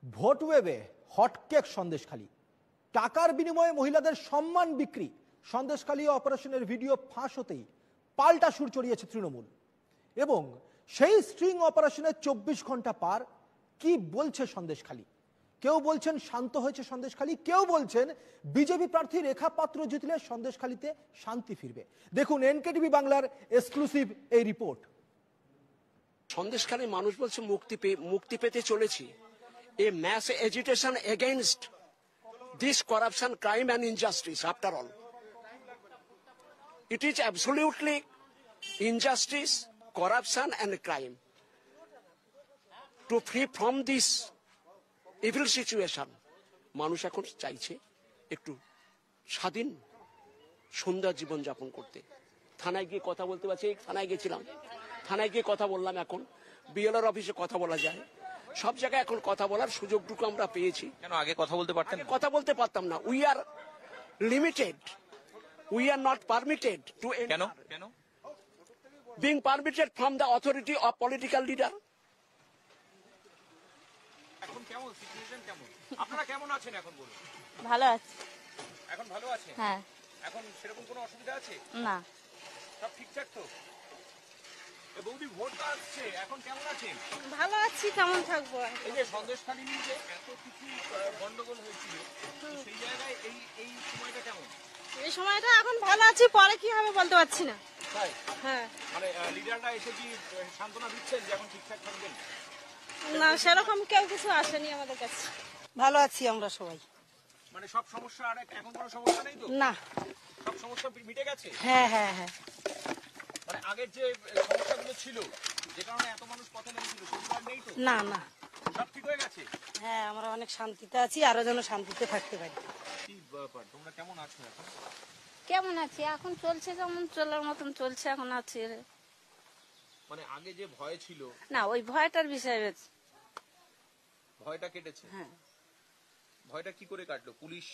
Vote ওয়েবে hotcake Sandeshkhali, টাকার বিনিময়ে মহিলাদের সম্মান বিক্রি। সন্দেশখালী অপারেশনের ভিডিও ফাঁস হতেই পাল্টা সুর চড়িয়েছে তৃণমূল এবং সেই স্ট্রিং অপারেশনের 24 ঘন্টা পার। কি বলছে সন্দেশখালী? কেউ বলছেন শান্ত হয়েছে সন্দেশখালী, কেউ বলছেন বিজেপি প্রার্থী রেখা পাত্র জিতলে সন্দেশখালীতে শান্তি ফিরবে। দেখুন এনকেটিভি বাংলার এক্সক্লুসিভ এই রিপোর্ট। সন্দেশখালীর মানুষ বলছে মুক্তি পেতে চলেছি। A mass agitation against this corruption, crime and injustice. After all, it is absolutely injustice, corruption and crime. To free from this evil situation, মানুষ এখন চাইছে একটু স্বাধীন সুন্দর জীবন যাপন করতে। থানায় গিয়ে কথা বলতে পারছি, থানায় গেছিলাম, থানায় গিয়ে কথা বললাম। এখন বিএলআর অফিসে কথা বলা যায়, সব জায়গায় এখন কথা বলার সুযোগটুকু আমরা পেয়েছি। কেন আগে কথা বলতে পারতেন? কথা বলতে পারতাম না। We are limited, we are not permitted to enter, being permitted from the authority of political leader. এখন কেমন সিচুয়েশন, কেমন আপনারা কেমন আছেন এখন বলুন? ভালো আছি। এখন ভালো আছেন? হ্যাঁ। এখন সেরকম কোনো অসুবিধা আছে না, সব ঠিকঠাক তো? বৌদি ভোট আসছে, এখন কেমন আছেন? ভালো আছি, কেমন থাকবো? এই যে সন্দেশখালী নিয়ে যে এত কিছু গন্ডগোল হয়েছিল, সেই জায়গায় এই সময়টা কেমন? এই সময়টা এখন ভালো আছি, পরে কি হবে বলতে পারছি না। তাই? হ্যাঁ। মানে লিডাররা এসে কি সান্ত্বনা দিচ্ছেন যে এখন ঠিকঠাক থাকবেন? না, সেরকম কেউ কিছু আসেনি আমাদের কাছে। ভালো আছি আমরা সবাই। মানে সব সমস্যা, আর এখন কোনো সমস্যা নেই তো? না, সব সমস্যা মিটে গেছে? হ্যাঁ হ্যাঁ হ্যাঁ। মানে আগের যে সমস্যাগুলো ছিল, যে কারণে এত মানুষ পথে নেমেছিল, সেগুলো আর নেই তো? না না, সব ঠিক হয়ে গেছে? হ্যাঁ, আমরা অনেক শান্তিতে আছি, আরো যেন শান্তিতে থাকতে পারি। কি ব্যাপার, তোমরা কেমন আছো এখন? কেমন আছি এখন? চলছে যেমন চলার মতন চলছে, এখন আছি। মানে আগে যে ভয় ছিল, না, ওই ভয়টার বিষয়ে ভয়টা কেটেছে? হ্যাঁ। ভয়টা কি করে কাটলো? পুলিশ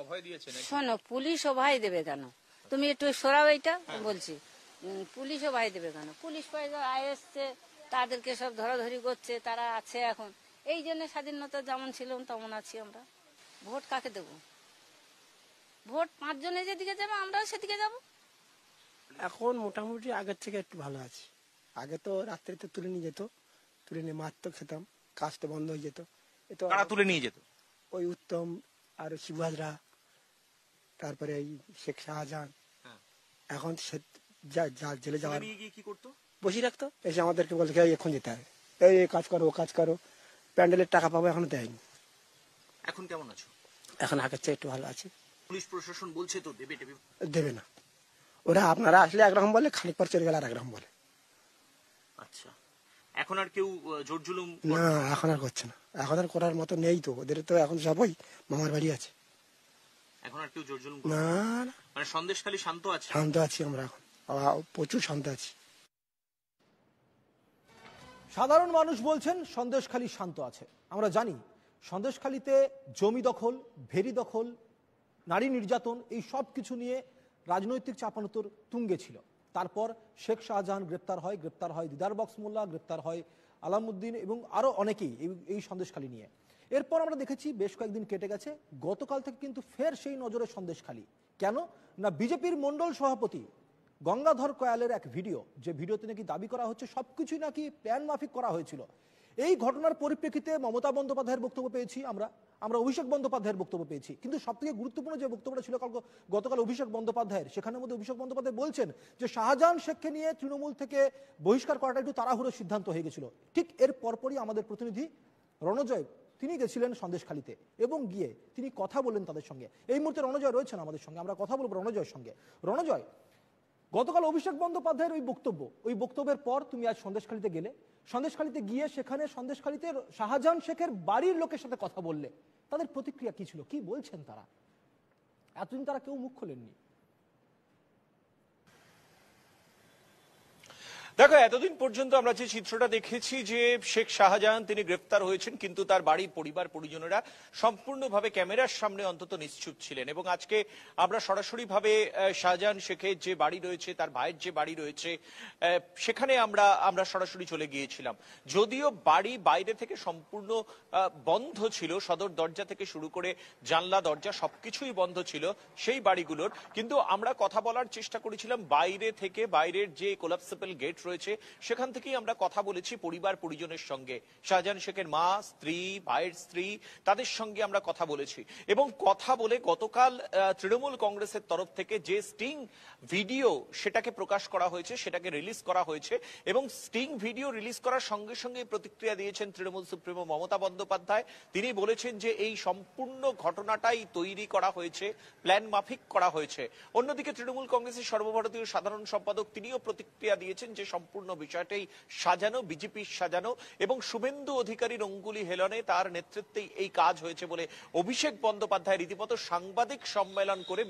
অভয় দিয়েছে নাকি? শোনো, পুলিশও ভাই দেবে কেন? তুমি একটু সরাও এইটা, বলছি। পুলিশও ভাই দেবে কেন? পুলিশ এসছে, তাদেরকে সব ধরাধরি করছে, তারা আছে এখন। এই জন্য স্বাধীনতা যেমন ছিলাম তেমন আছি আমরা। ভোট কাকে দেব? ভোট 5 জনে যেদিকে যাবো আমরাও সেদিকে যাব। এখন মোটামুটি আগের থেকে একটু ভালো আছি। আগে তো রাত্রিতে তুলে নিয়ে যেত, তুলে নিয়ে মারতো, খেতাম, কাজটা বন্ধ হয়ে যেত। কারা তুলে নিয়ে যেত? ওই উত্তম আর শিবু হাজরা, তারপরে এই শেখ শাহজাহান। এখন জেলে যাওয়ার কি করতো? বসে রাখতো, এসে আমাদেরকে বলতো এখন যেতে হবে, এই কাজ করো, ও কাজ করো, প্যান্ডেলের টাকা পাবো, এখনো দেয়নি। এখন কেমন আছো? এখন আগের চেয়ে একটু ভালো আছে। পুলিশ প্রশাসন বলছে তো দেবে না। ওরা আপনারা আসলে একরকম বলে, খানিক পর চলে গেলে আর একরকম বলে। আচ্ছা, এখন আর কেউ জোর জুলুম? না, এখন আর করছে না, এখন আর করার মতো নেই তো। ওদের তো এখন সবাই মামার বাড়ি আছে, এখন আর কেউ জোর জুলুম না। মানে সন্দেশখালী শান্ত আছে? শান্ত আছি আমরা এখন, প্রচুর শান্ত আছি। সাধারণ মানুষ বলছেন সন্দেশখালী শান্ত আছে। আমরা জানি সন্দেশখালীতে জমি দখল, ভেরি দখল, নারী নির্যাতন, এই সব কিছু নিয়ে রাজনৈতিক চাপানোতর তুঙ্গে ছিল। তারপর শেখ শাহজাহান গ্রেপ্তার হয় দিদার বক্স মোল্লা, গ্রেপ্তার হয় আলামউদ্দিন এবং আরো অনেকেই এই সন্দেশখালী নিয়ে। এরপর আমরা দেখেছি বেশ কয়েকদিন কেটে গেছে, গতকাল থেকে কিন্তু ফের সেই নজরে সন্দেশখালী। কেন না, বিজেপির মন্ডল সভাপতি গঙ্গাধর কয়ালের এক ভিডিও, যে ভিডিওতে নাকি দাবি করা হচ্ছে সবকিছুই নাকি প্ল্যান মাফিক করা হয়েছিল। এই ঘটনার পরিপ্রেক্ষিতে মমতা বন্দ্যোপাধ্যায়ের বক্তব্য পেয়েছি আমরা অভিষেক বন্দ্যোপাধ্যায়ের বক্তব্য পেয়েছি। কিন্তু সবথেকে গুরুত্বপূর্ণ যে বক্তব্যটা ছিল গতকাল অভিষেক বন্দ্যোপাধ্যায়ের, সেখানের মধ্যে অভিষেক বন্দ্যোপাধ্যায় বলছেন যে শাহজাহান শেখকে নিয়ে তৃণমূল থেকে বহিষ্কার করাটা একটু তাড়াহুড়োর সিদ্ধান্ত হয়ে গেছিল। ঠিক এর পরপরই আমাদের প্রতিনিধি রণজয়, তিনি গেছিলেন সন্দেশখালীতে এবং গিয়ে তিনি কথা বললেন তাদের সঙ্গে। এই মুহূর্তে রণজয় রয়েছেন আমাদের সঙ্গে, আমরা কথা বলবো রণজয়ের সঙ্গে। রণজয়, গতকাল অভিষেক বন্দ্যোপাধ্যায়ের ওই বক্তব্যের পর তুমি আজ সন্দেশখালীতে গেলে, সন্দেশখালীতে গিয়ে সেখানে সন্দেশখালীতে শাহজাহান শেখের বাড়ির লোকের সাথে কথা বললে, তাদের প্রতিক্রিয়া কি ছিল, কি বলছেন তারা? এতদিন তারা কেউ মুখ খোলেননি। দেখো, এতদিন পর্যন্ত আমরা যে চিত্রটা দেখেছি যে শেখ শাহজাহান তিনি গ্রেফতার হয়েছেন, কিন্তু তার বাড়ির পরিবার পরিজনেরা সম্পূর্ণভাবে ক্যামেরার সামনে অন্তত নিশ্চুপ ছিলেন। এবং আজকে আমরা সরাসরি ভাবে শাহজাহান শেখের যে বাড়ি রয়েছে, তার ভাইয়ের যে বাড়ি রয়েছে, সেখানে আমরা সরাসরি চলে গিয়েছিলাম। যদিও বাড়ি বাইরে থেকে সম্পূর্ণ বন্ধ ছিল, সদর দরজা থেকে শুরু করে জানলা দরজা সবকিছুই বন্ধ ছিল সেই বাড়িগুলোর, কিন্তু আমরা কথা বলার চেষ্টা করেছিলাম বাইরে থেকে। বাইরের যে কোলাপসেবল গেট রয়েছে সেখান থেকেই আমরা কথা বলেছি পরিবার পরিজনের সঙ্গে। শাহজাহান শেখের মা, স্ত্রী, ভাইয়ের স্ত্রী, তাদের সঙ্গে আমরা কথা বলেছি। এবং কথা বলে গতকাল তৃণমূল কংগ্রেসের তরফ থেকে যে স্টিং ভিডিও সেটাকে প্রকাশ করা হয়েছে, সেটাকে রিলিজ করা হয়েছে। এবং স্টিং ভিডিও রিলিজ করার সঙ্গে সঙ্গে প্রতিক্রিয়া দিয়েছেন তৃণমূল সুপ্রিমো মমতা বন্দ্যোপাধ্যায়। তিনি বলেছেন যে এই সম্পূর্ণ ঘটনাটাই তৈরি করা হয়েছে, প্ল্যান মাফিক করা হয়েছে। অন্যদিকে তৃণমূল কংগ্রেসের সর্বভারতীয় সাধারণ সম্পাদক তিনিও প্রতিক্রিয়া দিয়েছেন যে সম্পূর্ণ বিষয়টাই সাজানো, বিজেপির সাজানো, এবং শুভেন্দু অধিকারীর অঙ্গুলি হেলনে তার নেতৃত্বেই এই কাজ হয়েছে বলে অভিষেক বন্দ্যোপাধ্যায় রীতিমতো সাংবাদিক সম্মেলন করে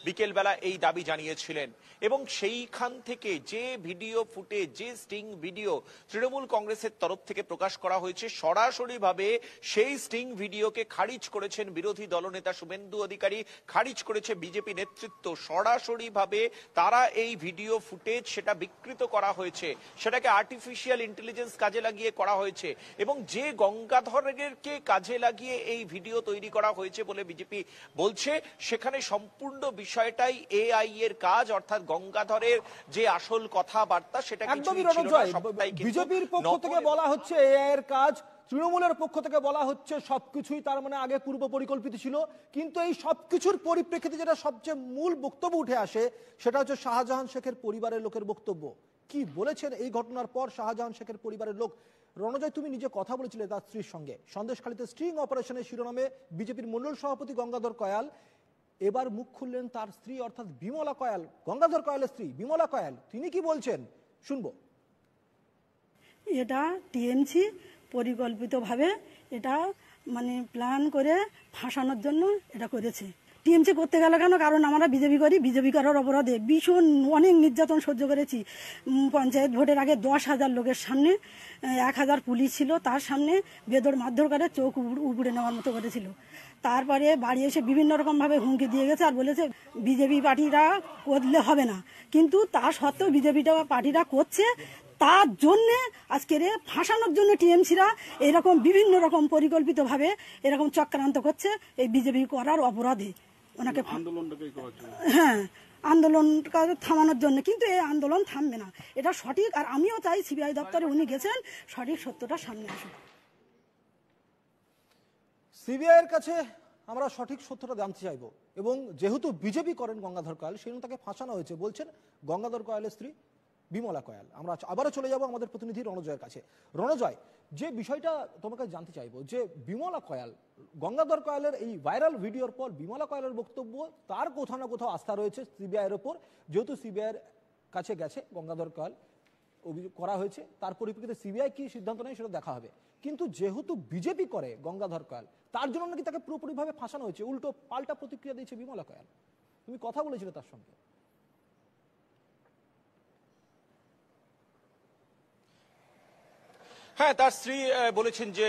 বিকেলবেলা এই দাবি জানিয়েছিলেন। এবং সেইখান থেকে যে ভিডিও ফুটেজ, যে স্টিং ভিডিও তৃণমূল কংগ্রেসের তরফ থেকে প্রকাশ করা হয়েছে, সরাসরিভাবে সেই স্টিং ভিডিওকে খারিজ করেছেন বিরোধী দলনেতা শুভেন্দু অধিকারী, খারিজ করেছে বিজেপি নেতৃত্ব। সরাসরিভাবে তারা এই ভিডিও ফুটেজ সেটা বিকৃত করা হয়েছে, সেটাকে আর্টিফিশিয়াল ইন্টেলিজেন্স কাজে লাগিয়ে করা হয়েছে। এবং যে গঙ্গাধরকে কাজে লাগিয়ে এই ভিডিও তৈরি করা হয়েছে বলে বিজেপি বলছে, সেখানে সম্পূর্ণ বিষয়টাই এআই এর কাজ, অর্থাৎ গঙ্গাধরের যে আসল কথাবার্তা সেটা একদমই রণজয়, বিজেপির পক্ষ থেকে বলা হচ্ছে এআই এর কাজ, তৃণমূলের পক্ষ থেকে বলা হচ্ছে সবকিছুই তার মানে আগে পূর্ব পরিকল্পিত ছিল। কিন্তু এই সবকিছুর পরিপ্রেক্ষিতে যেটা সবচেয়ে মূল বক্তব্য উঠে আসে সেটা হচ্ছে শাহজাহান শেখের পরিবারের লোকের বক্তব্য। কি বলেছেন এই ঘটনার পর শাহজাহান শেখের পরিবারের লোক? রণজয়, তুমি নিজে কথা বলেছিলে তার স্ত্রীর সঙ্গে। সন্দেশখালীতে স্ট্রিং অপারেশনের শিরোনামে বিজেপির মন্ডল সভাপতি গঙ্গাধর কয়াল, এবার মুখ খুললেন তার স্ত্রী অর্থাৎ বিমলা কয়াল, গঙ্গাধর কয়ালের স্ত্রী বিমলা কয়াল। তিনি কি বলছেন শুনবো। এটা টিএমসি পরিকল্পিতভাবে এটা মানে প্ল্যান করে ফাঁসানোর জন্য এটা করেছে। টিএমসি করতে গেল কেন? কারণ আমরা বিজেপি করি, বিজেপি করার অপরাধে ভীষণ অনেক নির্যাতন সহ্য করেছি। পঞ্চায়েত ভোটের আগে 10,000 লোকের সামনে 1,000 পুলিশ ছিল, তার সামনে বেদর মারধর করে চোখ উপড়ে নেওয়ার মতো করেছিল। তারপরে বাড়ি এসে বিভিন্ন রকমভাবে হুমকি দিয়ে গেছে আর বলেছে বিজেপি পার্টিরা করলে হবে না, কিন্তু তা সত্ত্বেও বিজেপি পার্টিরা করছে। তার জন্যে আজকের ফাঁসানোর জন্য টিএমসিরা এরকম বিভিন্ন রকম পরিকল্পিতভাবে এরকম চক্রান্ত করছে এই বিজেপি করার অপরাধে। ওনাকে হ্যাঁ, আন্দোলন থামানোর জন্য, কিন্তু এই আন্দোলন থামবে না, এটা সঠিক। আর আমিও চাই সিবিআই দপ্তরে উনি গেছেন, সঠিক সত্যটা সামনে আসুক। সিবিআই এর কাছে আমরা সঠিক সত্যটা জানতে চাইব। এবং যেহেতু বিজেপি করেন গঙ্গাধর কয়াল, সেজন্য তাকে ফাঁসানো হয়েছে বলছেন গঙ্গাধর কয়ালের স্ত্রী বিমলা কয়াল। আমরা আবারও চলে যাব আমাদের প্রতিনিধি রণজয়ের কাছে। রণজয়, যে বিষয়টা তোমাকে জানতে চাইবো যে বিমলা কয়াল, গঙ্গাধর কয়ালের এই ভাইরাল ভিডিওর পর বিমলা কয়ালের বক্তব্য, তার কোথাও না কোথাও আস্থা রয়েছে সিবিআইয়ের ওপর। যেহেতু সিবিআইয়ের কাছে গেছে গঙ্গাধর কয়াল, অভিযোগ করা হয়েছে, তার পরিপ্রেক্ষিতে সিবিআই কি সিদ্ধান্ত নেয় সেটা দেখা হবে। কিন্তু যেহেতু বিজেপি করে গঙ্গাধর কয়াল, তার জন্য নাকি তাকে পুরোপুরিভাবে ফাঁসানো হয়েছে, উল্টো পাল্টা প্রতিক্রিয়া দিয়েছে বিমলা কয়াল। তুমি কথা বলেছিলে তার সঙ্গে। হ্যাঁ, তার স্ত্রী বলেছেন যে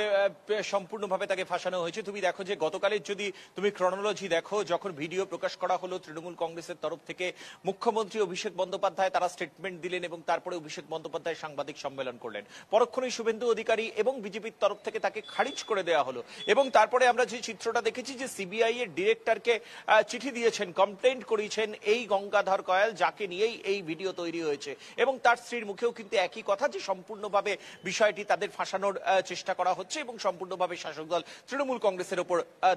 সম্পূর্ণভাবে তাকে ফাঁসানো হয়েছে। তুমি দেখো যে গতকালের যদি তুমি ক্রনোলজি দেখো, যখন ভিডিও প্রকাশ করা হলো তৃণমূল কংগ্রেসের তরফ থেকে, মুখ্যমন্ত্রী অভিষেক বন্দ্যোপাধ্যায় তারা স্টেটমেন্ট দিলেন এবং তারপরে অভিষেক বন্দ্যোপাধ্যায় সাংবাদিক সম্মেলন করলেন। পরক্ষণেই শুভেন্দু অধিকারী এবং বিজেপির তরফ থেকে তাকে খারিজ করে দেওয়া হলো। এবং তারপরে আমরা যে চিত্রটা দেখেছি যে সিবিআই এর ডিরেক্টরকে চিঠি দিয়েছেন, কমপ্লেন্ট করিয়েছেন এই গঙ্গাধর কয়াল, যাকে নিয়েই এই ভিডিও তৈরি হয়েছে। এবং তার স্ত্রীর মুখেও কিন্তু একই কথা যে সম্পূর্ণভাবে বিষয়টি তাদের ফাঁসানোর চেষ্টা করা হচ্ছে এবং সম্পূর্ণভাবে শাসক দল তৃণমূল কংগ্রেসের উপর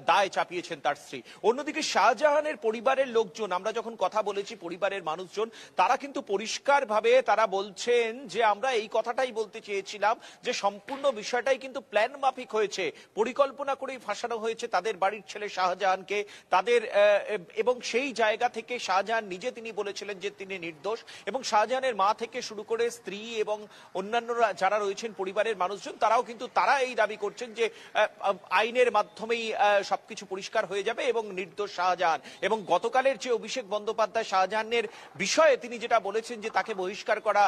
দায় চাপিয়েছেন তার স্ত্রী। অন্যদিকে শাহজাহানের পরিবারের লোকজন, আমরা যখন কথা বলেছি পরিবারের মানুষজন, তারা কিন্তু পরিষ্কারভাবে তারা বলছেন যে আমরা এই কথাটাই বলতে চেয়েছিলাম যে সম্পূর্ণ বিষয়টাই কিন্তু প্ল্যান মাফিক হয়েছে, পরিকল্পনা করেই ফাঁসানো হয়েছে তাদের বাড়ির ছেলে শাহজাহানকে। তাদের এবং সেই জায়গা থেকে শাহজাহান নিজে তিনি বলেছিলেন যে তিনি নির্দোষ। এবং শাহজাহানের মা থেকে শুরু করে স্ত্রী এবং অন্যান্যরা যারা রয়েছেন পরিবারের শাহজাহানের মানুষজন তারাও কিন্তু তারা এই দাবি করছেন যে আইনের মাধ্যমেই সবকিছু পরিষ্কার হয়ে যাবে এবং নির্দোষ শাহজাহান। এবং গতকালের যে অভিষেক বন্দ্যোপাধ্যায় শাহজাহানের বিষয়ে তিনি যেটা বলেছেন যে তাকে বহিষ্কার করা,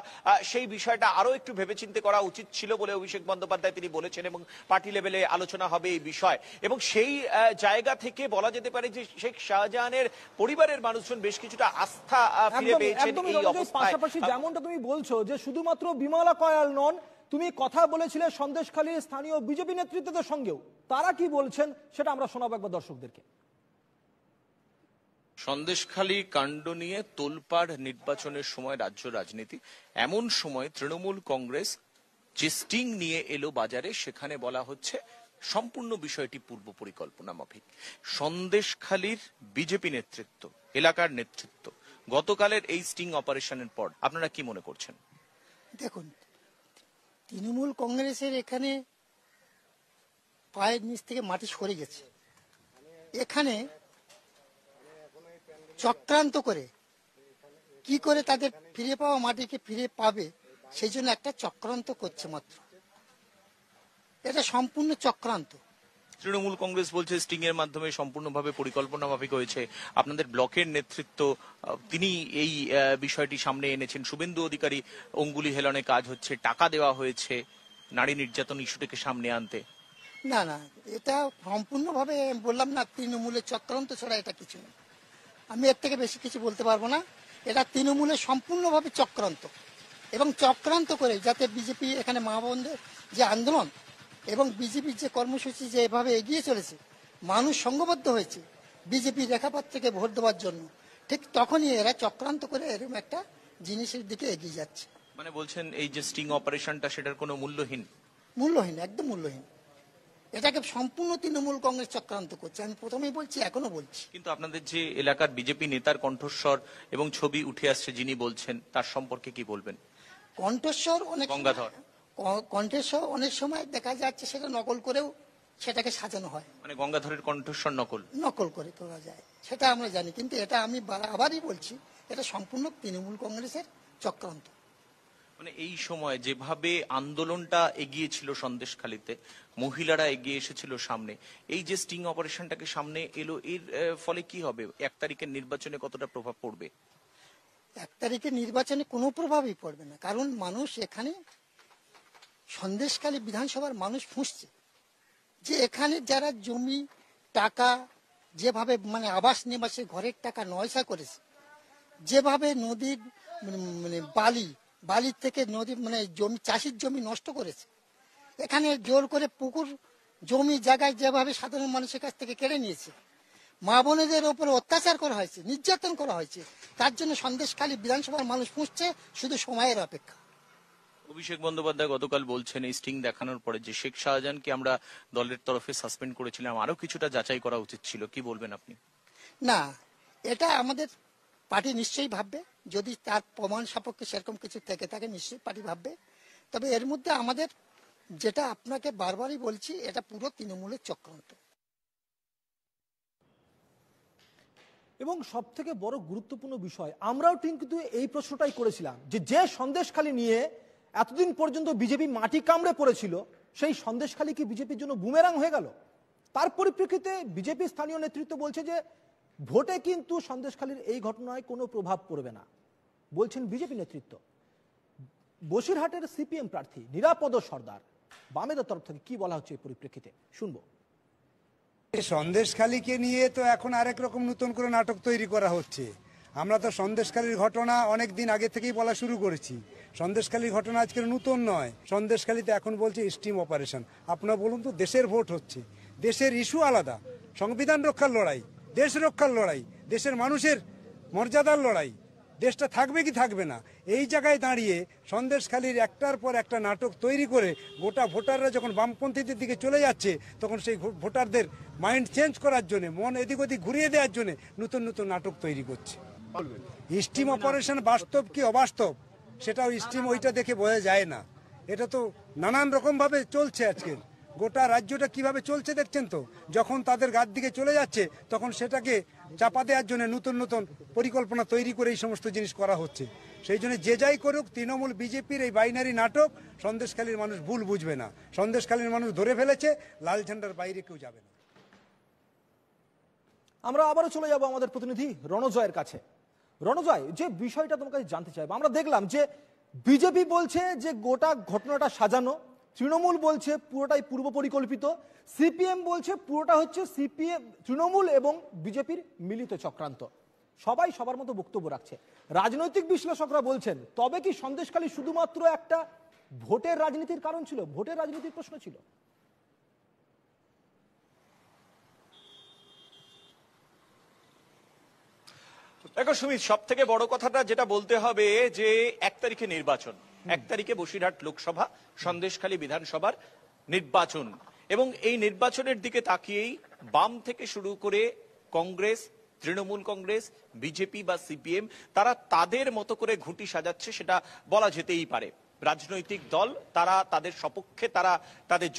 সেই বিষয়টা আরো একটু ভেবেচিন্তে করা উচিত ছিল বলে অভিষেক বন্দ্যোপাধ্যায় তিনি বলেছেন এবং পার্টি লেভেলে আলোচনা হবে এই বিষয়। এবং সেই জায়গা থেকে বলা যেতে পারে যে শেখ শাহজাহানের পরিবারের মানুষজন বেশ কিছুটা আস্থা ফিরে পেয়েছেন এই অবস্থায়। পাশাপাশি যেমনটা তুমি বলছো যে শুধুমাত্র বিমলা কয়াল নন, তুমি কথা বলেছিলে সন্দেশখালীর স্থানীয় বিজেপি নেতৃত্বদের সঙ্গেও, তারা কি বলছেন সেটা আমরা শোনাবো একবার দর্শকদেরকে। সন্দেশখালী কাণ্ড নিয়ে তোলপাড় নির্বাচনের সময় রাজ্য রাজনীতি, এমন সময় তৃণমূল কংগ্রেস যে স্টিং নিয়ে এলো বাজারে, সেখানে বলা হচ্ছে সম্পূর্ণ বিষয়টি পূর্ব পরিকল্পনা মাফিক। সন্দেশখালীর বিজেপি নেতৃত্ব, এলাকার নেতৃত্ব গতকালের এই স্টিং অপারেশনের পর আপনারা কি মনে করছেন? দেখুন, তৃণমূল কংগ্রেসের এখানে পায়ের নিচ থেকে মাটি সরে গেছে। এখানে চক্রান্ত করে কি করে তাদের ফিরে পাওয়া মাটিকে ফিরে পাবে সেই জন্য একটা চক্রান্ত করছে মাত্র, এটা সম্পূর্ণ চক্রান্ত। তৃণমূল কংগ্রেস বলছে স্টিং এর মাধ্যমে সম্পূর্ণভাবে পরিকল্পনা মাফিক হয়েছে। আপনাদের ব্লকের নেতৃত্ব তিনি এই বিষয়টি সামনে এনেছেন। শুভেন্দু অধিকারী অঙ্গুলি হেলনে কাজ হচ্ছে, টাকা দেওয়া হয়েছে নারী নির্যাতন ইস্যুটাকে সামনে আনতে। না না, এটা সম্পূর্ণভাবে বললাম না, তৃণমূলের চক্রান্ত ছাড়া এটা কিছু না। আমি এর থেকে বেশি কিছু বলতে পারবো না। এটা তৃণমূলের সম্পূর্ণভাবে চক্রান্ত, এবং চক্রান্ত করে যাতে বিজেপি এখানে মা বোনদের যে আন্দোলন এবং বিজেপির যে কর্মসূচি যে এভাবে এগিয়ে চলেছে, মানুষ সংঘবদ্ধ হয়েছে বিজেপির রেখাপথ থেকে ভোট দেওয়ার জন্য, ঠিক তখনই এরা চক্রান্ত করে এরকম একটা জিনিসের দিকে এগিয়ে যাচ্ছে। মানে বলছেন এই যে স্টিং অপারেশনটা সেটার কোনো মূল্যহীন? মূল্যহীন, একদম মূল্যহীন। এটাকে সম্পূর্ণ তৃণমূল কংগ্রেস চক্রান্ত করছে, আমি প্রথমেই বলছি, এখনো বলছি। কিন্তু আপনাদের যে এলাকার বিজেপি নেতার কণ্ঠস্বর এবং ছবি উঠে আসছে যিনি বলছেন, তার সম্পর্কে কি বলবেন? কণ্ঠস্বর অনেক গঙ্গাধর কণ্ঠস্বর অনেক সময় দেখা যাচ্ছে সেটা নকল করেও সেটাকে সাজানো হয়। মানে গঙ্গাধরের কণ্ঠস্বর নকল করে করা যায়, সেটা আমরা জানি। কিন্তু এটা আমি আবারই বলছি, এটা সম্পূর্ণ তৃণমূল কংগ্রেসের চক্রান্ত। মানে এই সময় যেভাবে আন্দোলনটা এগিয়েছিল সন্দেশখালীতে, মহিলারা এগিয়ে এসেছিল সামনে, এই যে স্টিং অপারেশনটাকে সামনে এলো, এর ফলে কি হবে? 1 তারিখের নির্বাচনে কতটা প্রভাব পড়বে? 1 তারিখের নির্বাচনে কোনো প্রভাবই পড়বে না, কারণ মানুষ এখানে সন্দেশখালী বিধানসভার মানুষ ফুঁসছে যে এখানে যারা জমি টাকা যেভাবে মানে আবাস নিবাসে ঘরের টাকা নয়সা করেছে, যেভাবে নদীর মানে বালির থেকে নদী মানে জমি চাষির জমি নষ্ট করেছে, এখানে জোর করে পুকুর জমি জায়গায় যেভাবে সাধারণ মানুষের কাছ থেকে কেড়ে নিয়েছে, মা বোনেদের ওপরে অত্যাচার করা হয়েছে, নির্যাতন করা হয়েছে, তার জন্য সন্দেশখালী বিধানসভার মানুষ ফুঁসছে, শুধু সময়ের অপেক্ষা। অভিষেক বন্দ্যোপাধ্যায় গতকাল বলছেন এই স্টিং দেখানোর পরে যে শেখ শাহজাহানকে আমরা দলের তরফে সাসপেন্ড করেছিলাম, আরো কিছুটা যাচাই করা উচিত ছিল। কি বলবেন আপনি? না, এটা আমাদের পার্টি নিশ্চয়ই ভাববে, যদি তার প্রমাণ সাপেক্ষে সেরকম কিছু থেকে থাকে নিশ্চয়ই পার্টি ভাববে। তবে এর মধ্যে আমাদের যেটা আপনাকে বারবারই বলছি, এটা পুরো তৃণমূলের চক্রান্ত। এবং সব থেকে বড় গুরুত্বপূর্ণ বিষয়, আমরাও কিন্তু এই প্রশ্নটাই করেছিলাম যে সন্দেশখালী নিয়ে এতদিন পর্যন্ত বিজেপি মাটি কামড়ে পড়েছিল, সেই সন্দেশখালী কি বিজেপির জন্য বুমেরাং হয়ে গেল? তার পরিপ্রেক্ষিতে বিজেপি স্থানীয় নেতৃত্ব বলছে যে ভোটে কিন্তু সন্দেশখালীর এই ঘটনায় কোনো প্রভাব পড়বে না, বলছেন বিজেপি নেতৃত্ব। বসিরহাটের সিপিএম প্রার্থী নিরাপদ সর্দার বামেদের তরফ থেকে কি বলা হচ্ছে এই পরিপ্রেক্ষিতে শুনবো। সন্দেশখালীকে নিয়ে তো এখন আরেক রকম নতুন করে নাটক তৈরি করা হচ্ছে। আমরা তো সন্দেশখালীর ঘটনা অনেক দিন আগে থেকেই বলা শুরু করেছি। সন্দেশখালীর ঘটনা আজকের নতুন নয়। সন্দেশখালীতে এখন বলছে স্টিম অপারেশন। আপনারা বলুন তো, দেশের ভোট হচ্ছে, দেশের ইস্যু আলাদা, সংবিধান রক্ষার লড়াই, দেশ রক্ষার লড়াই, দেশের মানুষের মর্যাদার লড়াই, দেশটা থাকবে কি থাকবে না, এই জায়গায় দাঁড়িয়ে সন্দেশখালীর একটার পর একটা নাটক তৈরি করে গোটা ভোটাররা যখন বামপন্থীদের দিকে চলে যাচ্ছে, তখন সেই ভোটারদের মাইন্ড চেঞ্জ করার জন্য, মন এদিক ওদিক ঘুরিয়ে দেওয়ার জন্য নতুন নতুন নাটক তৈরি করছে। স্টিম অপারেশন বাস্তব কি অবাস্তব সেটাও স্টিম ওইটা দেখে বোঝা যায় না। এটা তো নানান রকম ভাবে চলছে। আজকে গোটা রাজ্যটা কিভাবে চলছে দেখছেন তো। যখন তাদের গার দিকে চলে যাচ্ছে, তখন সেটাকে চাপা দেওয়ার জন্য নতুন নতুন পরিকল্পনা তৈরি করে এই সমস্ত জিনিস করা হচ্ছে। সেই জন্য যে যাই করুক, তৃণমূল বিজেপির এই বাইনারি নাটক সন্দেশখালীর মানুষ ভুল বুঝবে না। সন্দেশখালীর মানুষ ধরে ফেলেছে, লাল ঝান্ডার বাইরে কেউ যাবে না। আমরা আবারও চলে যাব আমাদের প্রতিনিধি রণজয়ের কাছে। রণজয়, যে বিষয়টা তোমার কাছে জানতে চাইবো, আমরা দেখলাম যে বিজেপি বলছে যে গোটা ঘটনাটা সাজানো, তৃণমূল বলছে পুরোটাই পূর্ব পরিকল্পিত, সিপিএম বলছে পুরোটা হচ্ছে তৃণমূল এবং বিজেপির মিলিত চক্রান্ত। সবাই সবার মতো বক্তব্য রাখছে। রাজনৈতিক বিশ্লেষকরা বলছেন, তবে কি সন্দেশখালী শুধুমাত্র একটা ভোটের রাজনীতির কারণ ছিল, ভোটের রাজনীতির প্রশ্ন ছিল? দেখো সুমিত, সব থেকে বড় কথাটা যেটা বলতে হবে যে 1 তারিখে নির্বাচন, 1 তারিখে বসিরহাট লোকসভা, সন্দেশখালী বিধানসভার নির্বাচন, এবং এই নির্বাচনের দিকে তাকিয়েই বাম থেকে শুরু করে কংগ্রেস, তৃণমূল কংগ্রেস, বিজেপি বা সিপিএম তারা তাদের মতো করে ঘুঁটি সাজাচ্ছে, সেটা বলা যেতেই পারে। রাজনৈতিক দল তারা তাদের সপক্ষে তারা তাদের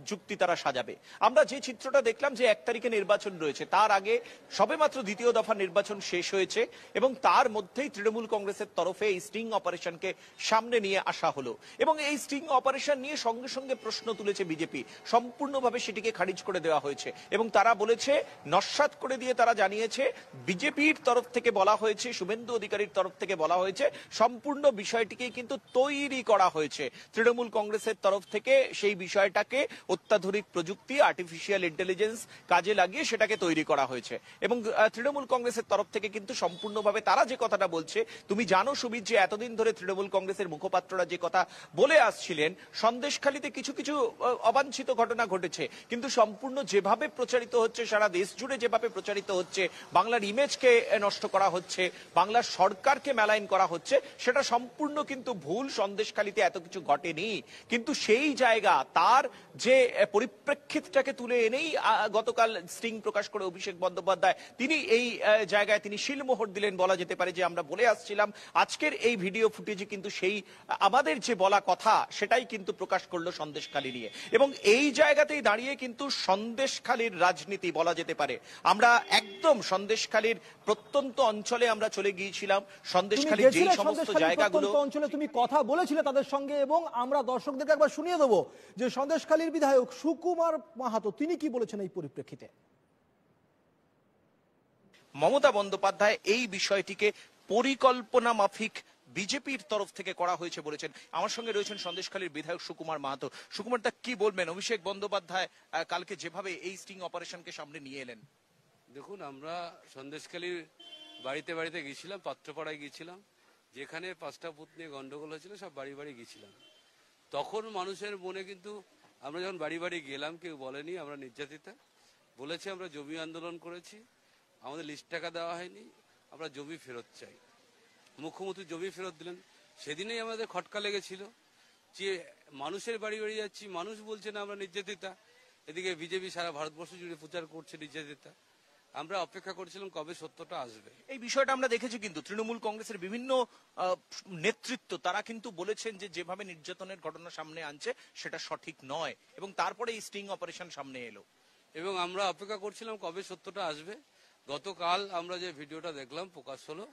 যুক্তি তারা সাজাবে। আমরা যে চিত্রটা দেখলাম যে 1 তারিখে নির্বাচন রয়েছে, তার আগে সবেমাত্র দ্বিতীয় দফা নির্বাচন শেষ হয়েছে এবং তার মধ্যেই তৃণমূল কংগ্রেসের তরফে এই স্টিং অপারেশনকে সামনে নিয়ে আসা হলো এবং এই স্টিং অপারেশন নিয়ে সঙ্গে সঙ্গে প্রশ্ন তুলেছে বিজেপি। সম্পূর্ণভাবে সেটিকে খারিজ করে দেওয়া হয়েছে এবং তারা বলেছে, নস্যাৎ করে দিয়ে তারা জানিয়েছে, বিজেপির তরফ থেকে বলা হয়েছে, শুভেন্দু অধিকারীর তরফ থেকে বলা হয়েছে, সম্পূর্ণ বিষয়টিকে কিন্তু তৈরি করা হয়েছে। তৃণমূল কংগ্রেসের তরফ থেকে সেই বিষয়টাকে অত্যাধুনিক প্রযুক্তি, আর্টিফিশিয়াল ইন্টেলিজেন্স কাজে লাগিয়ে সেটাকে তৈরি করা হয়েছে এবং তৃণমূল কংগ্রেসের তরফ থেকে কিন্তু সম্পূর্ণভাবে তারা যে কথাটা বলছে, তুমি জানো সুমিত যে এতদিন ধরে তৃণমূল কংগ্রেসের মুখপাত্ররা যে কথা বলে আসছিলেন, সন্দেশখালীতে কিছু কিছু অবাঞ্ছিত ঘটনা ঘটেছে, কিন্তু সম্পূর্ণ যেভাবে প্রচারিত হচ্ছে, সারা দেশ জুড়ে যেভাবে প্রচারিত হচ্ছে, বাংলার ইমেজকে নষ্ট করা হচ্ছে, বাংলার সরকারকে মেলাইন করা হচ্ছে, সেটা সম্পূর্ণ কিন্তু ভুল। সন্দেশখালীতে এত কিছু ঘটেনি, কিন্তু সেই জায়গা তার যে পরিপ্রেক্ষিতটাকে তুলে এনেই গতকাল স্টিং প্রকাশ করে অভিষেক বন্দ্যোপাধ্যায় তিনি এই জায়গায় তিনি শিলমোহর দিলেন। বলা যেতে পারে যে আমরা বলে আসছিলাম, আজকের এই ভিডিও ফুটেজে কিন্তু সেই আমাদের যে বলা কথা সেটাই কিন্তু প্রকাশ করলো সন্দেশখালী নিয়ে এবং এই জায়গাতেই দাঁড়িয়ে কিন্তু সন্দেশখালীর রাজনীতি বলা যেতে পারে। আমরা একদম সন্দেশখালীর প্রত্যন্ত অঞ্চলে আমরা চলে গিয়েছিলাম। সন্দেশখালীর যেই সমস্ত জায়গাগুলো অঞ্চলে তুমি কথা বলেছিলে তাদের সঙ্গে, এবং আমরা দর্শকদেরকে একবার শুনিয়ে দেবো যে সন্দেশখালীর বিধায়ক সুকুমার মাহাতো তিনি কি বলেছেন এই পরিপ্রেক্ষিতে। মমতা বন্দ্যোপাধ্যায় এই বিষয়টিকে পরিকল্পনা মাফিক বিজেপির তরফ থেকে করা হয়েছে বলেছেন। আমার সঙ্গে রয়েছেন সন্দেশখালীর বিধায়ক সুকুমার মাহাতো। সুকুমার দা, কি বলবেন অভিষেক বন্দ্যোপাধ্যায় কালকে যেভাবে এই স্টিং অপারেশনকে সামনে নিয়ে এলেন? দেখুন, আমরা সন্দেশখালীর বাড়িতে বাড়িতে গিয়েছিলাম, পাত্রপাড়ায় গিয়েছিলাম, যেখানে 5টা বুথ নিয়ে গন্ডগোল হয়েছিল, সব বাড়ি বাড়ি গিয়েছিলাম। তখন মানুষের মনে কিন্তু আমরা যখন বাড়ি বাড়ি গেলাম, কেউ বলেনি আমরা নির্যাতিতা, বলেছে আমরা জমি আন্দোলন করেছি, আমাদের লিস্ট টাকা দেওয়া হয়নি, আমরা জমি ফেরত চাই। মুখ্যমন্ত্রী জমি ফেরত দিলেন। সেদিনেই আমাদের খটকা লেগেছিল যে মানুষের বাড়ি বাড়ি যাচ্ছি, মানুষ বলছে না আমরা নির্যাতিতা, এদিকে বিজেপি সারা ভারতবর্ষ জুড়ে প্রচার করছে নির্যাতিতা। আমরা অপেক্ষা করছিলাম কবে সত্যটা আসবে। এই বিষয়টা আমরা দেখেছি কিন্তু তৃণমূল কংগ্রেসের বিভিন্ন নেতৃত্ব তারা কিন্তু বলেছেন যে যেভাবে নির্যাতনের ঘটনা সামনে আনছে সেটা সঠিক নয় এবং তারপরে এই স্টিং অপারেশন সামনে এলো এবং আমরা অপেক্ষা করছিলাম কবে সত্যটা আসবে। গতকাল আমরা যে ভিডিওটা দেখলাম প্রকাশ হলো,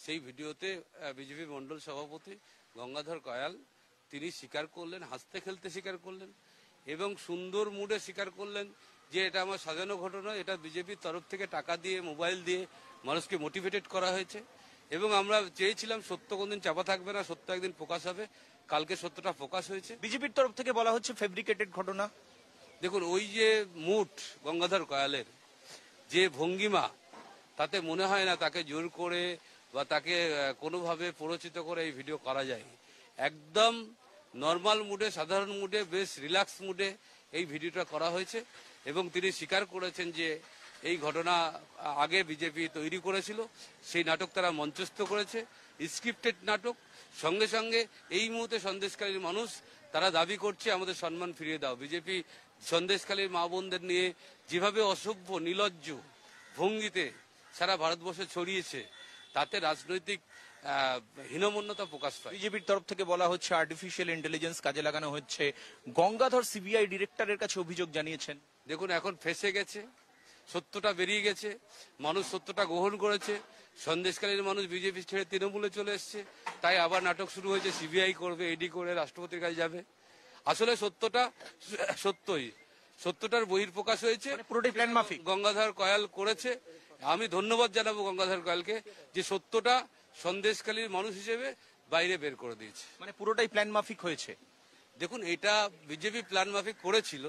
সেই ভিডিওতে বিজেপি মন্ডল সভাপতি গঙ্গাধর কয়াল তিনি স্বীকার করলেন, হাসতে খেলতে স্বীকার করলেন এবং সুন্দর মুডে স্বীকার করলেন যে এটা আমার সাজানো ঘটনা, এটা বিজেপির তরফ থেকে টাকা দিয়ে, মোবাইল দিয়ে মানুষকে মোটিভেটেড করা হয়েছে এবং আমরা চেয়েছিলাম সত্য কোনদিন চাপা থাকবে না, সত্য একদিন প্রকাশ হবে। কালকে সত্যটা প্রকাশ হয়েছে। বিজেপির তরফ থেকে বলা হচ্ছে ফেব্রিকেটেড ঘটনা। দেখুন, ওই যে মুড গঙ্গাধর কয়ালের যে ভঙ্গিমা, তাতে মনে হয় না তাকে জোর করে বা তাকে কোনোভাবে প্ররোচিত করে এই ভিডিও করা যায়। একদম নর্মাল মুডে, সাধারণ মুডে, বেশ রিল্যাক্স মুডে এই ভিডিওটা করা হয়েছে এবং তিনি স্বীকার করেছেন যে এই ঘটনা আগে বিজেপি তৈরি করেছিল, সেই নাটক তারা মঞ্চস্থ করেছে, স্ক্রিপ্টেড নাটক। সঙ্গে সঙ্গে এই মুহূর্তে সন্দেশখালীর মানুষ তারা দাবি করছে আমাদের সম্মান ফিরিয়ে দাও। বিজেপি সন্দেশখালীর মা বোনদের নিয়ে যেভাবে অসভ্য নির্লজ্জ ভঙ্গিতে সারা ভারতবর্ষে ছড়িয়েছে, তাতে রাজনৈতিক হীনমন্যতা প্রকাশ পায়। বিজেপির তরফ থেকে বলা হচ্ছে আর্টিফিশিয়াল ইন্টেলিজেন্স কাজে লাগানো হচ্ছে। গঙ্গাধর সিবিআই ডিরেক্টরের কাছে অভিযোগ জানিয়েছেন। দেখুন, এখন ফেসে গেছে, সত্যটা বেরিয়ে গেছে, মানুষ সত্যটা গ্রহণ করেছে। সন্দেশকালীন মানুষ বিজেপি ছেড়ে তৃণমূলে চলে এসছে, তাই আবার নাটক শুরু হয়েছে, সিবিআই করবে, ইডি করে রাষ্ট্রপতির কাছে যাবে। আসলে সত্যটা সত্যই, সত্যটার বহিঃপ্রকাশ হয়েছে, পুরোটাই প্ল্যান মাফিক গঙ্গাধর কয়াল করেছে। আমি ধন্যবাদ জানাবো গঙ্গাধর কয়ালকে যে সত্যটা সন্দেশকালীন মানুষ হিসেবে বাইরে বের করে দিয়েছে। মানে পুরোটাই প্ল্যান মাফিক হয়েছে। দেখুন, এটা বিজেপি প্ল্যান মাফিক করেছিল,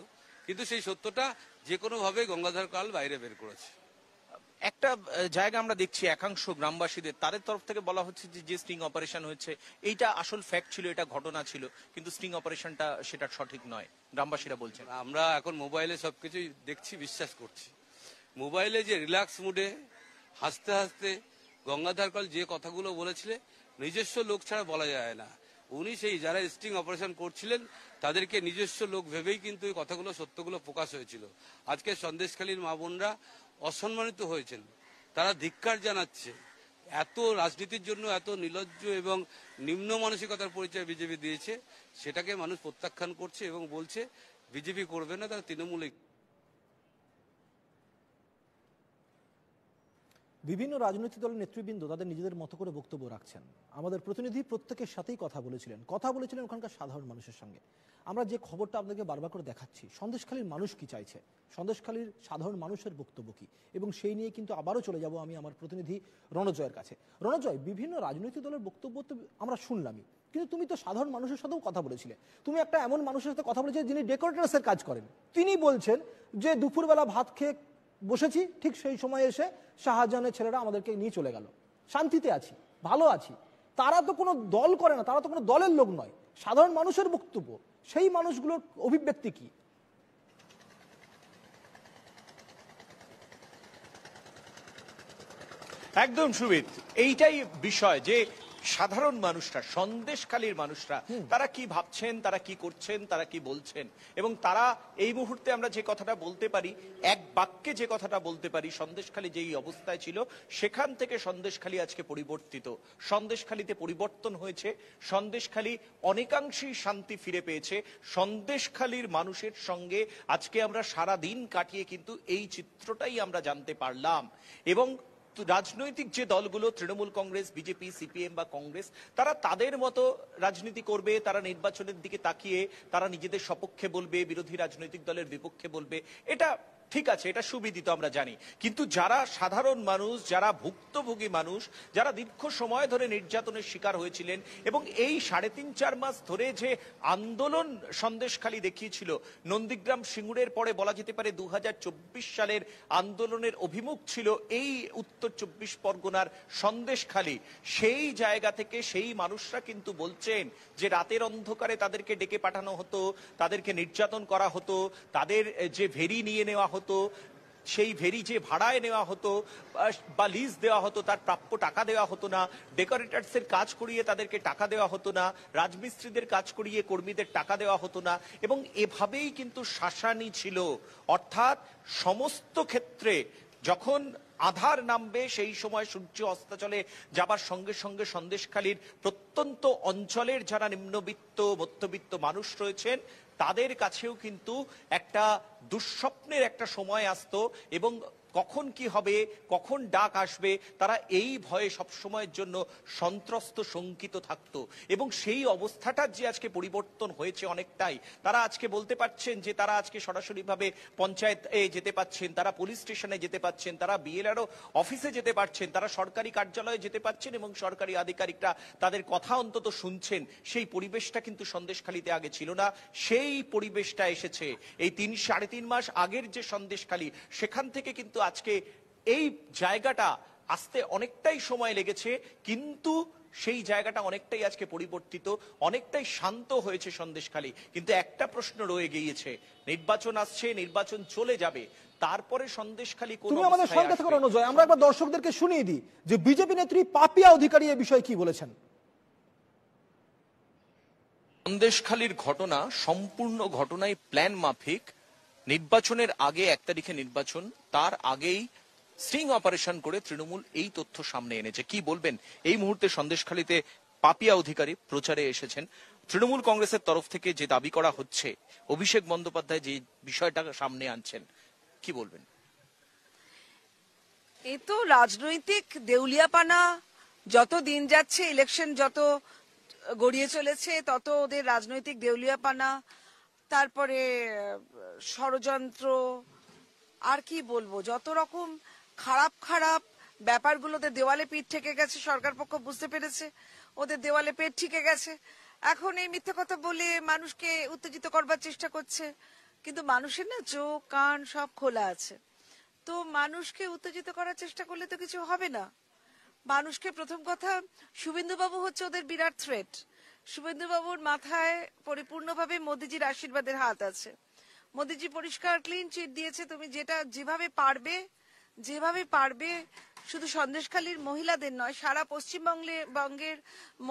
কিন্তু সেই সত্যটা যে কোনো ভাবে গঙ্গাধর কয়াল বাইরে বের করেছে। একটা জায়গা আমরা দেখছি একাংশ গ্রামবাসীদের তাদের তরফ থেকে বলা হচ্ছে যে স্টিং অপারেশন হয়েছে, এইটা আসল ফ্যাক্ট ছিল, এটা ঘটনা ছিল, কিন্তু স্টিং অপারেশনটা সেটা সঠিক নয়, গ্রামবাসীরা বলছেন। আমরা এখন মোবাইলে সবকিছুই দেখছি, বিশ্বাস করছি। মোবাইলে যে রিল্যাক্স মুডে হাসতে হাসতে গঙ্গাধর কয়াল যে কথাগুলো বলেছিলেন, নিজস্ব লোক ছাড়া বলা যায় না। উনি সেই যারা স্টিং অপারেশন করছিলেন তাদেরকে নিজস্ব লোক ভেবেই কিন্তু এই কথাগুলো সত্যগুলো প্রকাশ হয়েছিল। আজকে সন্দেশখালীর মা বোনরা অসম্মানিত হয়েছেন, তারা ধিক্কার জানাচ্ছে। এত রাজনীতির জন্য এত নির্লজ্জ এবং নিম্ন মানসিকতার পরিচয় বিজেপি দিয়েছে, সেটাকে মানুষ প্রত্যাখ্যান করছে এবং বলছে বিজেপি করবে না, তারা তৃণমূলে। বিভিন্ন রাজনৈতিক দলের নেতৃবৃন্দ তাদের নিজেদের মতো করে বক্তব্য রাখছেন। আমাদের প্রতিনিধি প্রত্যেকের সাথেই কথা বলেছিলেন ওখানকার সাধারণ মানুষের সঙ্গে। আমরা যে খবরটা আপনাদেরকে বারবার করে দেখাচ্ছি, সন্দেশখালীর মানুষ কি চাইছে, সন্দেশখালীর সাধারণ মানুষের বক্তব্য কি, এবং সেই নিয়ে কিন্তু আবারও চলে যাব আমি আমার প্রতিনিধি রণজয়ের কাছে। রণজয়, বিভিন্ন রাজনৈতিক দলের বক্তব্য তো আমরা শুনলামই, কিন্তু তুমি তো সাধারণ মানুষের সাথেও কথা বলেছিলে। তুমি একটা এমন মানুষের সাথে কথা বলেছিলে যিনি ডেকোরেটরসের কাজ করেন। তিনি বলছেন যে দুপুরবেলা ভাত খেয়ে বসেছি, ঠিক সেই সময় এসে শাহজাহানের ছেলেরা আমাদেরকে নিয়ে চলে গেল, শান্তিতে আছি, ভালো আছি। তারা তো কোনো দল করে না, তারা তো কোনো দলের লোক নয়, সাধারণ মানুষের বক্তব্য। সেই মানুষগুলোর অভিব্যক্তি কি? একদম সুবিত, এইটাই বিষয় যে সাধারণ মানুষরা, সন্দেশখালীর মানুষরা, তারা কি ভাবছেন, তারা কি করছেন, তারা কি বলছেন, এবং তারা এই মুহূর্তে আমরা যে কথাটা বলতে পারি, এক বাক্যে যে কথাটা বলতে পারি, সন্দেশখালী যেই অবস্থায় ছিল সেখান থেকে সন্দেশখালী আজকে পরিবর্তিত, সন্দেশখালীতে পরিবর্তন হয়েছে, সন্দেশখালী অনেকাংশেই শান্তি ফিরে পেয়েছে। সন্দেশখালীর মানুষের সঙ্গে আজকে আমরা সারা দিন কাটিয়ে কিন্তু এই চিত্রটাই আমরা জানতে পারলাম। এবং রাজনৈতিক যে দলগুলো, তৃণমূল কংগ্রেস, বিজেপি, সিপিএম বা কংগ্রেস, তারা তাদের মতো রাজনীতি করবে, তারা নির্বাচনের দিকে তাকিয়ে তারা নিজেদের সপক্ষে বলবে, বিরোধী রাজনৈতিক দলের বিপক্ষে বলবে, এটা ঠিক আছে, এটা সুবিদিত, আমরা জানি। কিন্তু যারা সাধারণ মানুষ, যারা ভুক্তভোগী মানুষ, যারা দীর্ঘ সময় ধরে নির্যাতনের শিকার হয়েছিলেন, এবং এই 3.5-4 মাস ধরে যে আন্দোলন সন্দেশখালী দেখিয়েছিল, নন্দীগ্রাম সিঙ্গুরের পরে বলা যেতে পারে 2024 সালের আন্দোলনের অভিমুখ ছিল এই উত্তর 24 পরগনার সন্দেশখালী। সেই জায়গা থেকে সেই মানুষরা কিন্তু বলছেন যে রাতের অন্ধকারে তাদেরকে ডেকে পাঠানো হতো, তাদেরকে নির্যাতন করা হতো, তাদের যে ভেরি নিয়ে নেওয়া হতো, সেই ভেরি যে ভাড়ায় নেওয়া হতো বা লিজ দেওয়া হতো, তার প্রাপ্য টাকা দেওয়া হতো না, ডেকোরেটরসের কাজ করিয়ে তাদেরকে টাকা দেওয়া হতো না, রাজমিস্ত্রিদের কাজ করিয়ে কর্মীদের টাকা দেওয়া হতো না, এবং এভাবেই কিন্তু শাসানি ছিল। অর্থাৎ সমস্ত ক্ষেত্রে যখন আধার নামবে, সেই সময় সূর্য অস্তাচলে যাবার সঙ্গে সঙ্গে সন্দেশখালীর প্রত্যন্ত অঞ্চলের যারা নিম্নবিত্ত মধ্যবিত্ত মানুষ রয়েছেন, তাদের কাছেও কিন্তু একটা দুঃস্বপ্নের একটা সময় আসতো, এবং কখন কি হবে, কখন ডাক আসবে, তারা এই ভয়ে সবসময়ের জন্য সন্ত্রস্ত শঙ্কিত থাকতো। এবং সেই অবস্থাটার যে আজকে পরিবর্তন হয়েছে অনেকটাই, তারা আজকে বলতে পারছেন যে তারা আজকে সরাসরিভাবে পঞ্চায়েতে যেতে পাচ্ছেন, তারা পুলিশ স্টেশনে যেতে পাচ্ছেন, তারা বিএলআরও অফিসে যেতে পারছেন, তারা সরকারি কার্যালয়ে যেতে পারছেন, এবং সরকারি আধিকারিকরা তাদের কথা অন্তত শুনছেন। সেই পরিবেশটা কিন্তু সন্দেশখালীতে আগে ছিল না, সেই পরিবেশটা এসেছে এই 3-3.5 মাস আগের যে সন্দেশখালী, সেখান থেকে কিন্তু আজকে এই জায়গাটা আসতে অনেকটাই সময় লেগেছে, কিন্তু সেই জায়গাটা অনেকটাই আজকে পরিবর্তিত, অনেকটাই শান্ত হয়েছে সন্দেশখালী। কিন্তু একটা প্রশ্ন রয়ে গিয়েছে, নির্বাচন আসছে, নির্বাচন চলে যাবে, তারপরে সন্দেশখালী কোন তুমি আমাদের সঙ্গে থাকো রণজয়। আমরা একবার দর্শকদেরকে শুনিয়ে দিই যে বিজেপি নেত্রী পাপিয়া অধিকারী এই বিষয়ে কি বলেছেন। সন্দেশখালীর ঘটনা সম্পূর্ণ ঘটনাই প্ল্যান মাফিক। নির্বাচনের আগে 1 তারিখে নির্বাচন, তার আগেই স্টিং অপারেশন করে তৃণমূল এই তথ্য সামনে এনেছে। কি বলবেন? এই মুহূর্তে সন্দেশখালীতে পাপিয়া অধিকারী প্রচারে এসেছেন। তৃণমূল কংগ্রেসের তরফ থেকে যে দাবি করা হচ্ছে, অভিষেক বন্দ্যোপাধ্যায় যে বিষয়টা সামনে আনছেন, কি বলবেন? এই তো রাজনৈতিক দেউলিয়াপানা, যত দিন যাচ্ছে, ইলেকশন যত গড়িয়ে চলেছে, তত ওদের রাজনৈতিক দেউলিয়াপানা, তারপরে ষড়যন্ত্র, আর কি বলবো, যত রকম খারাপ খারাপ ব্যাপারগুলোতে দেওয়ালে পিঠ ঠেকে গেছে। সরকার পক্ষ বুঝতে পেরেছে ওদের দেওয়ালে পেট ঠেকে গেছে। এখন এই মিথ্যে কথা বলে মানুষকে উত্তেজিত করবার চেষ্টা করছে, কিন্তু মানুষের না চোখ কান সব খোলা আছে, তো মানুষকে উত্তেজিত করার চেষ্টা করলে তো কিছু হবে না। মানুষকে প্রথম কথা, শুভেন্দুবাবু হচ্ছে ওদের বিরাট থ্রেট। শুভেন্দুবাবুর মাথায় পরিপূর্ণভাবে মোদিজির আশীর্বাদের হাত আছে। মোদিজি পরিষ্কার ক্লিন চিট দিয়েছে, তুমি যেটা যেভাবে পারবে শুধু সন্দেশখালীর মহিলাদের নয়, সারা পশ্চিমবঙ্গের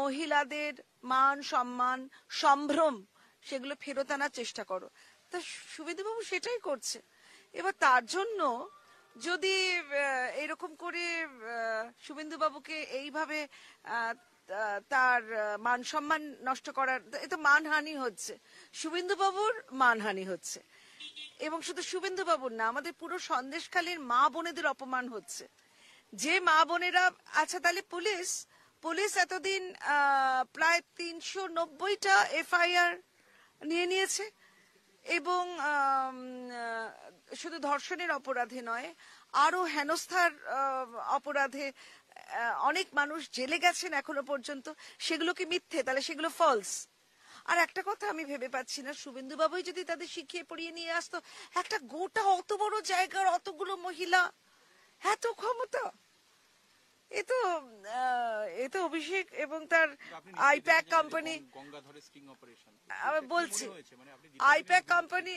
মহিলাদের মান সম্মান সম্ভ্রম সেগুলো ফেরত আনার চেষ্টা করো। তা শুভেন্দুবাবু সেটাই করছে। এবার তার জন্য যদি এরকম করে শুভেন্দুবাবুকে এইভাবে তার মান সম্মান নষ্ট করার, এ তো মানহানি হচ্ছে, শুভেন্দুবাবুর মানহানি হচ্ছে। এবং শুধু শুভেন্দুবাবুর না, আমাদের পুরো সন্দেশখালীর মা বোনেদের অপমান হচ্ছে। যে মা বোনেরা, আচ্ছা তাহলে পুলিশ এতদিন প্রায় 390টা এফআইআর নিয়েছে, এবং শুধু ধর্ষণের অপরাধে নয়, আরো হেনস্থার অপরাধে অনেক মানুষ জেলে গেছেন এখনো পর্যন্ত। সেগুলো কি মিথ্যে? তাহলে সেগুলো ফলস। আর একটা কথা আমি ভেবে পাচ্ছি না, শুভেন্দুবাবুই যদি তাদের শিখিয়ে পড়িয়ে নিয়ে আসতো, একটা গোটা অত বড় জায়গার অতগুলো মহিলা, এত ক্ষমতা, এ তো অভিষেক এবং তার আইপ্যাক কোম্পানি, বলছি আইপ্যাক কোম্পানি